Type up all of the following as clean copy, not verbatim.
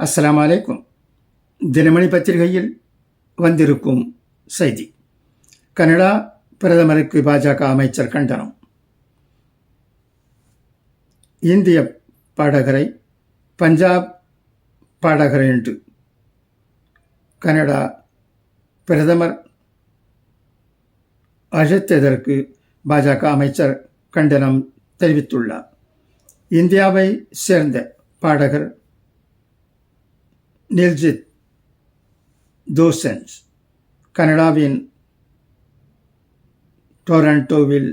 அஸ்ஸலாமு அலைக்கும். தினமணி பத்திரிகையில் வந்திருக்கும் செய்தி. கனடா பிரதமருக்கு பாஜக அமைச்சர் கண்டனம். இந்திய பாடகரை பஞ்சாப் பாடகர் என்று கனடா பிரதமர் அழைத்ததற்கு பாஜக அமைச்சர் கண்டனம் தெரிவித்துள்ளார். இந்தியாவை சேர்ந்த பாடகர் நில்ஜித் தோசன்ஸ் கனடாவின் டொரண்டோவில்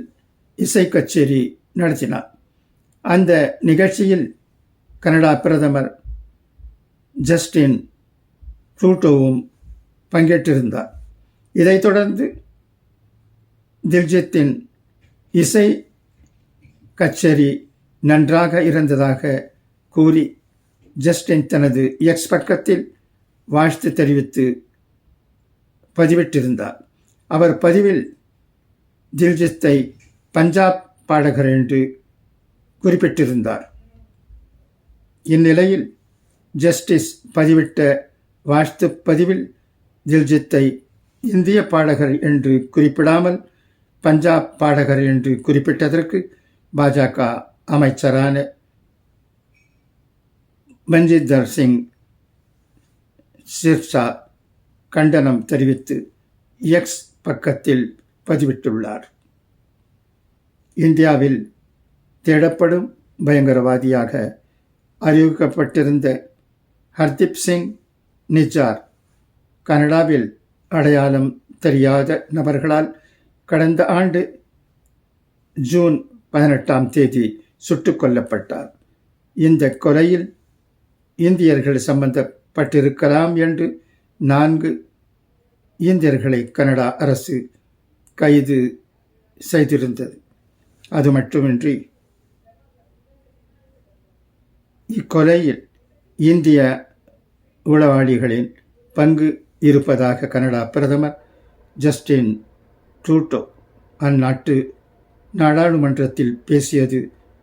இசை கச்சேரி நடத்தினார். அந்த நிகழ்ச்சியில் கனடா பிரதமர் ஜஸ்டின் ட்ரூடோவும் பங்கேற்றிருந்தார். இதைத் தொடர்ந்து தில்ஜித்தின் இசை கச்சேரி நன்றாக இருந்ததாக கூறி ஜஸ்டின் தனது எக்ஸ் பக்கத்தில் வாழ்த்து தெரிவித்து பதிவிட்டிருந்தார். அவர் பதிவில் தில்ஜித்தை பஞ்சாப் பாடகர் என்று குறிப்பிட்டிருந்தார். இந்நிலையில் ஜஸ்டிஸ் பதிவிட்ட வாழ்த்து பதிவில் தில்ஜித்தை இந்திய பாடகர் என்று குறிப்பிடாமல் பஞ்சாப் பாடகர் என்று குறிப்பிட்டதற்கு பாஜக அமைச்சரான மன்ஜிந்தர் சிங் சிர்சா கண்டனம் தெரிவித்து எக்ஸ் பக்கத்தில் பதிவிட்டுள்ளார். இந்தியாவில் தேடப்படும் பயங்கரவாதியாக அறிவிக்கப்பட்டிருந்த ஹர்தீப் சிங் நிஜார் கனடாவில் அடையாளம் தெரியாத நபர்களால் கடந்த ஆண்டு ஜூன் 18 சுட்டுக் கொல்லப்பட்டார். இந்த கொலையில் இந்தியர்கள் சம்பந்தப்பட்டிருக்கலாம் என்று 4 இந்தியர்களை கனடா அரசு கைது செய்திருந்தது. அது மட்டுமின்றி இக்கொலையில் இந்திய உளவாளிகளின் பங்கு இருப்பதாக கனடா பிரதமர் ஜஸ்டின் ட்ரூடோ அந்நாட்டு நாடாளுமன்றத்தில் பேசியது